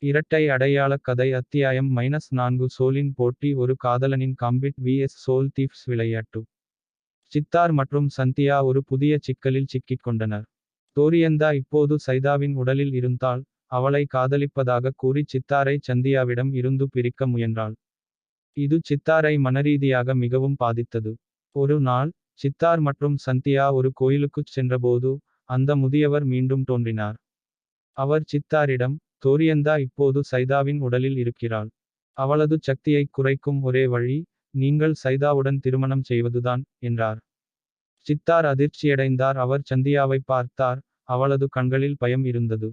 இரட்டை அடையாளக் கதை அத்தியாயம் -4 சோலின் போட்டி ஒரு காதலனின் காம்பிட் vs சோல் தீவ்ஸ் விளையாட்டு. சித்தார் மற்றும் சந்தியா ஒரு புதிய சிக்கலில் சிக்கிக் கொண்டனர். தோரியந்தா இப்போது சைதாவின் உடலில் இருந்தால், அவளை காதலிப்பதாக கூறி சித்தாரை சந்தியாவிடம் இருந்து பிரிக்க முயன்றாள். இது சித்தாரை மனரீதியாக மிகவும் பாதித்தது. ஒரு நாள், சித்தார் மற்றும் சந்தியா ஒரு கோயிலுக்குச் சென்றபோது, அந்த முதியவர் மீண்டும் தோன்றினார். அவர் சித்தாரிடம், தோரியந்தா இப்போது சைதாவின் உடலில் இருக்கிறாள். அவளது சக்தியைக் குறைக்கும் ஒரே வழி, நீங்கள் சைதாவுடன் திருமணம் செய்வதுதான், என்றார். சித்தார் அதிர்ச்சியடைந்தார். அவர் சந்தியாவைப் பார்த்தார், அவளது கண்களில் பயம் இருந்தது.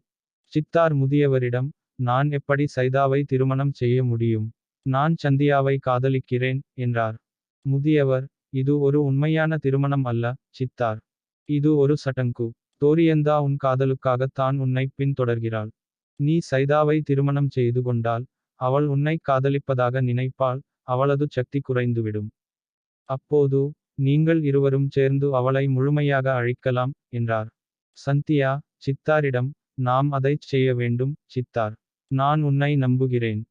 சித்தார் முதியவரிடம், நான் எப்படி சைதாவை திருமணம் செய்ய முடியும்? நான் சந்தியாவை காதலிக்கிறேன், என்றார். முதியவர், இது ஒரு உண்மையான திருமணம் அல்ல, சித்தார். இது ஒரு சடங்கு. தோரியந்தா உன் காதலுக்காகத்தான் உன்னைப் பின்தொடர்கிறாள். நீ சைதாவை திருமணம் செய்து கொண்டால், அவள் உன்னைக் காதலிப்பதாக நினைப்பாள், அவளது சக்தி குறைந்துவிடும். அப்போது, நீங்கள் இருவரும் சேர்ந்து அவளை முழுமையாக அழிக்கலாம், என்றார். சந்தியா, சித்தாரிடம், நாம் அதைச் செய்ய வேண்டும், சித்தார். நான் உன்னை நம்புகிறேன்.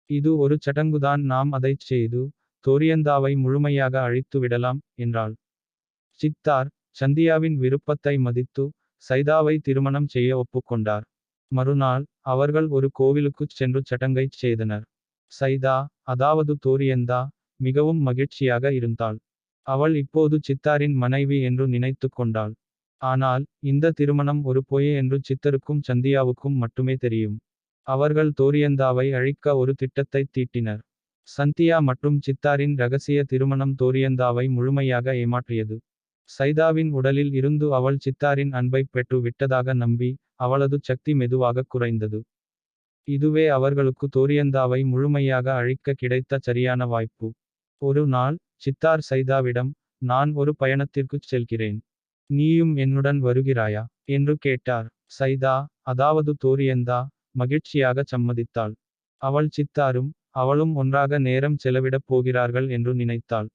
இது ஒரு சடங்குதான், நாம் அதைச் செய்து, தோரியந்தாவை முழுமையாக அழித்து விடலாம், என்றாள். சித்தார், சந்தியாவின் விருப்பத்தை மதித்து, சைதாவை திருமணம் செய்ய ஒப்புக்கொண்டார். மறுநாள், அவர்கள் ஒரு கோவிலுக்குச் சென்று சடங்கைச் செய்தனர். சைதா, அதாவது தோரியந்தா, மிகவும் மகிழ்ச்சியாக இருந்தாள். அவள் இப்போது சித்தாரின் மனைவி என்று நினைத்துக் கொண்டாள். ஆனால், இந்த திருமணம் ஒரு பொய் என்று சித்தருக்கும் சந்தியாவுக்கும் மட்டுமே தெரியும். அவர்கள் தோரியந்தாவை அழிக்க ஒரு திட்டத்தைத் தீட்டினர். சந்தியா மற்றும் சித்தாரின் ரகசிய திருமணம் தோரியந்தாவை முழுமையாக ஏமாற்றியது. சைதாவின் உடலில் இருந்து அவள் சித்தாரின் அன்பைப் பெற்று விட்டதாக நம்பி, அவளது சக்தி மெதுவாகக் குறைந்தது. இதுவே அவர்களுக்கு தோரியந்தாவை முழுமையாக அழிக்க கிடைத்த சரியான வாய்ப்பு. ஒரு நாள், சித்தார் சைதாவிடம், நான் ஒரு பயணத்திற்குச் செல்கிறேன். நீயும் என்னுடன் வருகிறாயா? என்று கேட்டார். சைதா, அதாவது தோரியந்தா, மகிழ்ச்சியாகச் சம்மதித்தாள். அவள் சித்தாரும், அவளும் ஒன்றாக நேரம் செலவிடப் போகிறார்கள் என்று நினைத்தாள்.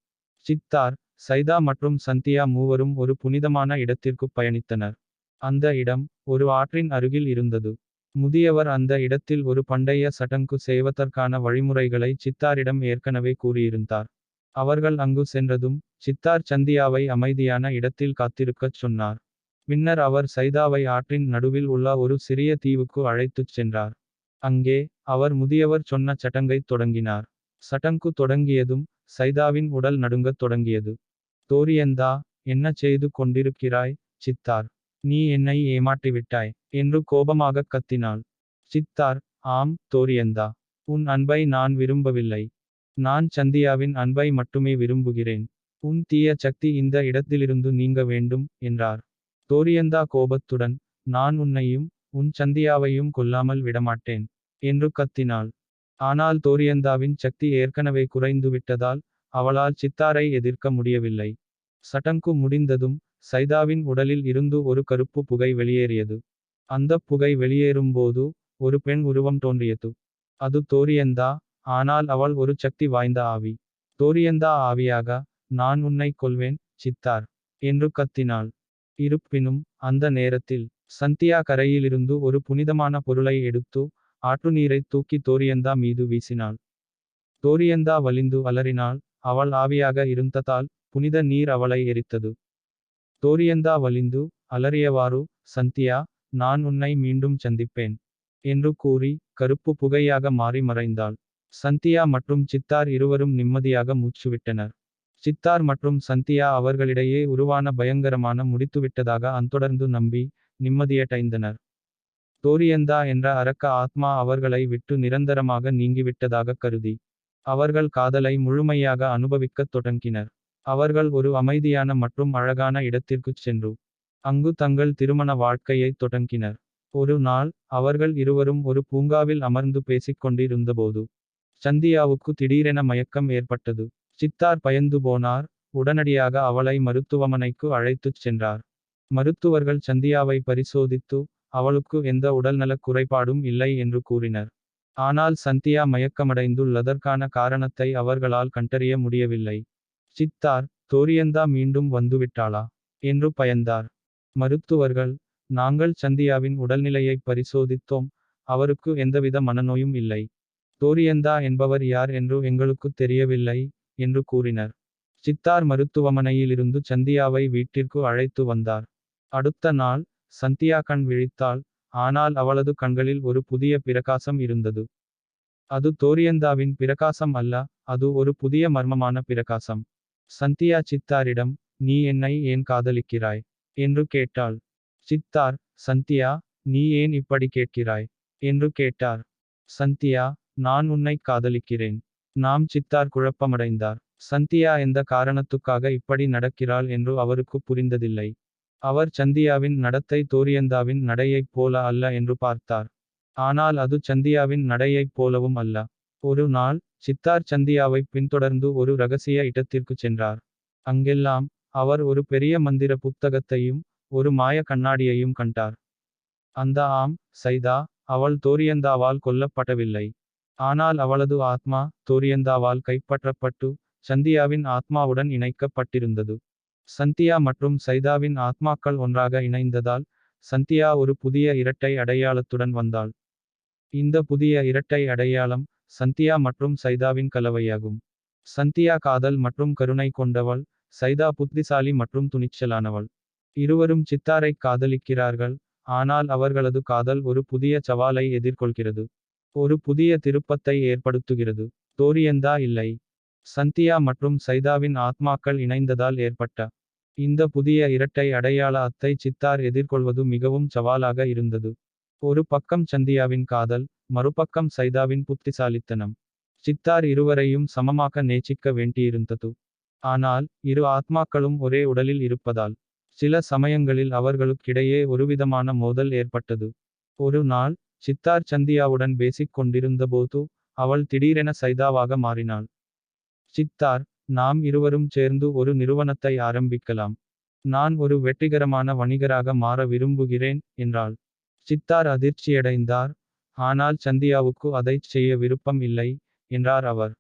சித்தார், சைதா மற்றும் சந்தியா மூவரும் ஒரு புனிதமான இடத்திற்குப் பயணித்தனர். அந்த இடம், ஒரு ஆற்றின் அருகில் இருந்தது. முதியவர் அந்த இடத்தில் ஒரு பண்டைய சடங்கு செய்வதற்கான வழிமுறைகளை சித்தாரிடம் ஏற்கனவே கூறியிருந்தார். அவர்கள் அங்கு சென்றதும், சித்தார் சந்தியாவை அமைதியான இடத்தில் காத்திருக்கச் சொன்னார். பின்னர் அவர் சைதாவை ஆற்றின் நடுவில் உள்ள ஒரு சிறிய தீவுக்கு அழைத்துச் சென்றார். அங்கே, அவர் முதியவர் சொன்ன சடங்கைத் தொடங்கினார். சடங்கு தொடங்கியதும், சைதாவின் உடல் நடுங்கத் தொடங்கியது. தோரியந்தா, என்ன செய்து கொண்டிருக்கிறாய், சித்தார்? நீ என்னை ஏமாற்றிவிட்டாய், என்று கோபமாகக் கத்தினாள். சித்தார், ஆம், தோரியந்தா. உன் அன்பை நான் விரும்பவில்லை. நான் சந்தியாவின் அன்பை மட்டுமே விரும்புகிறேன். உன் தீய சக்தி இந்த இடத்திலிருந்து நீங்க வேண்டும், என்றார். தோரியந்தா கோபத்துடன், நான் உன்னையும், உன் சந்தியாவையும் கொல்லாமல் விடமாட்டேன், என்று கத்தினாள். ஆனால் தோரியந்தாவின் சக்தி ஏற்கனவே குறைந்துவிட்டதால், அவளால் சித்தாரை எதிர்க்க முடியவில்லை. சடங்கு முடிந்ததும், சைதாவின் உடலில் இருந்து ஒரு கருப்பு புகை வெளியேறியது. அந்தப் புகை வெளியேறும்போது, ஒரு பெண் உருவம் தோன்றியது. அது தோரியந்தா, ஆனால் அவள் ஒரு சக்தி வாய்ந்த ஆவி. தோரியந்தா ஆவியாக, நான் உன்னைக் கொல்வேன், சித்தார், என்று கத்தினாள். இருப்பினும், அந்த நேரத்தில், சந்தியா கரையிலிருந்து ஒரு புனிதமான பொருளை எடுத்து, ஆற்று நீரைத் தூக்கி தோரியந்தா மீது வீசினாள். தோரியந்தா வலிந்து அலறினாள், அவள் ஆவியாக இருந்ததால், புனித நீர் அவளை எரித்தது. தோரியந்தா வலிந்து, அலறியவாறு, சந்தியா, நான் உன்னை மீண்டும் சந்திப்பேன், என்று கூறி, கருப்பு புகையாக மாறி மறைந்தாள். சந்தியா மற்றும் சித்தார் இருவரும் நிம்மதியாக மூச்சுவிட்டனர். சித்தார் மற்றும் சந்தியா அவர்களிடையே உருவான பயங்கரமான முடித்துவிட்டதாக அந்தொடர்ந்து நம்பி, நிம்மதியடைந்தனர். தோரியந்தா என்ற அரக்க ஆத்மா அவர்களை விட்டு நிரந்தரமாக நீங்கிவிட்டதாகக் கருதி, அவர்கள் காதலை முழுமையாக அனுபவிக்கத் தொடங்கினர். அவர்கள் ஒரு அமைதியான மற்றும் அழகான இடத்திற்குச் சென்று, அங்கு தங்கள் திருமண வாழ்க்கையைத் தொடங்கினர். ஒரு நாள், அவர்கள் இருவரும் ஒரு பூங்காவில் அமர்ந்து பேசிக் கொண்டிருந்தபோது, சந்தியாவுக்கு திடீரென மயக்கம் ஏற்பட்டது. சித்தார் பயந்து போனார், உடனடியாக அவளை மருத்துவமனைக்கு அழைத்துச் சென்றார். மருத்துவர்கள் சந்தியாவை பரிசோதித்து, அவளுக்கு எந்த உடல்நலக் குறைபாடும் இல்லை என்று கூறினர். ஆனால் சந்தியா மயக்கமடைந்துள்ளதற்கான காரணத்தை அவர்களால் கண்டறிய முடியவில்லை. சித்தார், தோரியந்தா மீண்டும் வந்துவிட்டாளா, என்று பயந்தார். மருத்துவர்கள், நாங்கள் சந்தியாவின் உடல்நிலையைப் பரிசோதித்தோம், அவருக்கு எந்தவித மனநோயும் இல்லை. தோரியந்தா என்பவர் யார் என்று எங்களுக்குத் தெரியவில்லை என்று கூறினர். சித்தார் மருத்துவமனையிலிருந்து சந்தியாவை வீட்டிற்கு அழைத்து வந்தார். அடுத்த நாள் சந்தியா கண் விழித்தாள். ஆனால் அவளது கண்களில் ஒரு புதிய பிரகாசம் இருந்தது. அது தோரியந்தாவின் பிரகாசம் அல்ல, அது ஒரு புதிய மர்மமான பிரகாசம். சந்தியா சித்தாரிடம், நீ என்னை ஏன் காதலிக்கிறாய் என்று கேட்டாள். சித்தார், சந்தியா, நீ ஏன் இப்படி கேட்கிறாய் என்று கேட்டார். சந்தியா, நான் உன்னை காதலிக்கிறேன். சித்தார் குழப்பமடைந்தார். சந்தியா எந்த காரணத்துக்காக இப்படி நடக்கிறாள் என்று அவருக்கு புரிந்ததில்லை. அவர் சந்தியாவின் நடத்தை தோரியந்தாவின் நடையைப் போல அல்ல என்று பார்த்தார். ஆனால் அது சந்தியாவின் நடையைப் போலவும் அல்ல. ஒரு நாள் சித்தார் சந்தியாவைப் பின்தொடர்ந்து ஒரு ரகசிய இடத்திற்குச் சென்றார். அங்கெல்லாம் அவர் ஒரு பெரிய மந்திர புத்தகத்தையும் ஒரு மாய கண்ணாடியையும் கண்டார். அந்த சைதா, அவள் தோரியந்தாவால் கொல்லப்படவில்லை. ஆனால் அவளது ஆத்மா தோரியந்தாவால் கைப்பற்றப்பட்டு சந்தியாவின் ஆத்மாவுடன் இணைக்கப்பட்டிருந்தது. சந்தியா மற்றும் சைதாவின் ஆத்மாக்கள் ஒன்றாக இணைந்ததால் சந்தியா ஒரு புதிய இரட்டை அடையாளத்துடன் வந்தாள். இந்த புதிய இரட்டை அடையாளம் சந்தியா மற்றும் சைதாவின் கலவையாகும். சந்தியா காதல் மற்றும் கருணை கொண்டவள், சைதா புத்திசாலி மற்றும் துணிச்சலானவள். இருவரும் சித்தாரை காதலிக்கிறார்கள். ஆனால் அவர்களது காதல் ஒரு புதிய சவாலை எதிர்கொள்கிறது. ஒரு புதிய திருப்பத்தை ஏற்படுத்துகிறது. தோரியந்தா இல்லை. சந்தியா மற்றும் சைதாவின் ஆத்மாக்கள் இணைந்ததால் ஏற்பட்ட இந்த புதிய இரட்டை அடையாள அத்தை சித்தார் எதிர்கொள்வது மிகவும் சவாலாக இருந்தது. ஒரு பக்கம் சந்தியாவின் காதல், மறுபக்கம் சைதாவின் புத்திசாலித்தனம். சித்தார் இருவரையும் சமமாக நேசிக்க வேண்டியிருந்தது. ஆனால் இரு ஆத்மாக்களும் ஒரே உடலில் இருப்பதால் சில சமயங்களில் அவர்களுக்கிடையே ஒருவிதமான மோதல் ஏற்பட்டது. ஒரு நாள் சித்தார் சந்தியாவுடன் பேசிக் கொண்டிருந்தபோது அவள் திடீரென சைதாவாக மாறினாள். சித்தார், நாம் இருவரும் சேர்ந்து ஒரு நிறுவனத்தை ஆரம்பிக்கலாம். நான் ஒரு வெற்றிகரமான வணிகராக மாற விரும்புகிறேன் என்றாள். சித்தார் அதிர்ச்சியடைந்தார். ஆனால் சந்தியாவுக்கு அதைச் செய்ய விருப்பம் இல்லை என்றார் அவர்.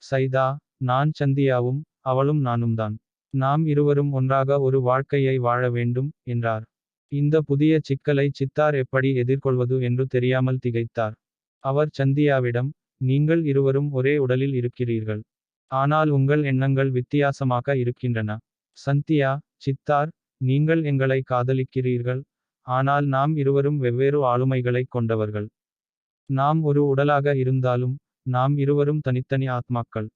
சைதா, நான் சந்தியாவும் அவளும் நானும்தான். நாம் இருவரும் ஒன்றாக ஒரு வாழ்க்கையை வாழ வேண்டும் என்றார். இந்த புதிய சிக்கலை சித்தார் எப்படி எதிர்கொள்வது என்று தெரியாமல் திகைத்தார். அவர் சந்தியாவிடம், நீங்கள் இருவரும் ஒரே உடலில் இருக்கிறீர்கள். ஆனால் உங்கள் எண்ணங்கள் வித்தியாசமாக இருக்கின்றன. சந்தியா, சித்தார், நீங்கள் எங்களை காதலிக்கிறீர்கள். ஆனால் நாம் இருவரும் வெவ்வேறு ஆளுமைகளைக் கொண்டவர்கள். நாம் ஒரு உடலாக இருந்தாலும் நாம் இருவரும் தனித்தனி ஆத்மாக்கள்.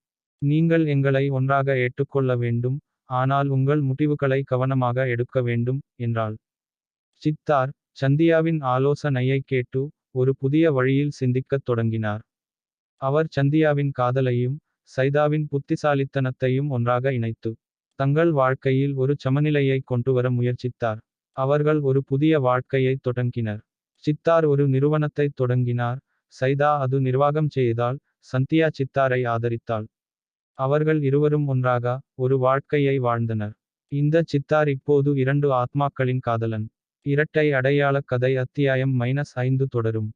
நீங்கள் எங்களை ஒன்றாக ஏற்றுக்கொள்ள வேண்டும். ஆனால் உங்கள் முடிவுகளை கவனமாக எடுக்க வேண்டும் என்றாள். சித்தார் சந்தியாவின் ஆலோசனையை கேட்டு ஒரு புதிய வழியில் சிந்திக்கத் தொடங்கினார். அவர் சந்தியாவின் காதலையும் சைதாவின் புத்திசாலித்தனத்தையும் ஒன்றாக இணைத்து தங்கள் வாழ்க்கையில் ஒரு சமநிலையை கொண்டுவர முயற்சித்தார். அவர்கள் ஒரு புதிய வாழ்க்கையை தொடங்கினர். சித்தார் ஒரு நிறுவனத்தை தொடங்கினார். சைதா அது நிர்வாகம் செய்தால். சந்தியா சித்தாரை ஆதரித்தாள். அவர்கள் இருவரும் ஒன்றாக ஒரு வாழ்க்கையை வாழ்ந்தனர். இந்த சித்தார் இப்போது 2 ஆத்மாக்களின் காதலன். இரட்டை அடையாளக் கதை அத்தியாயம் -5 தொடரும்.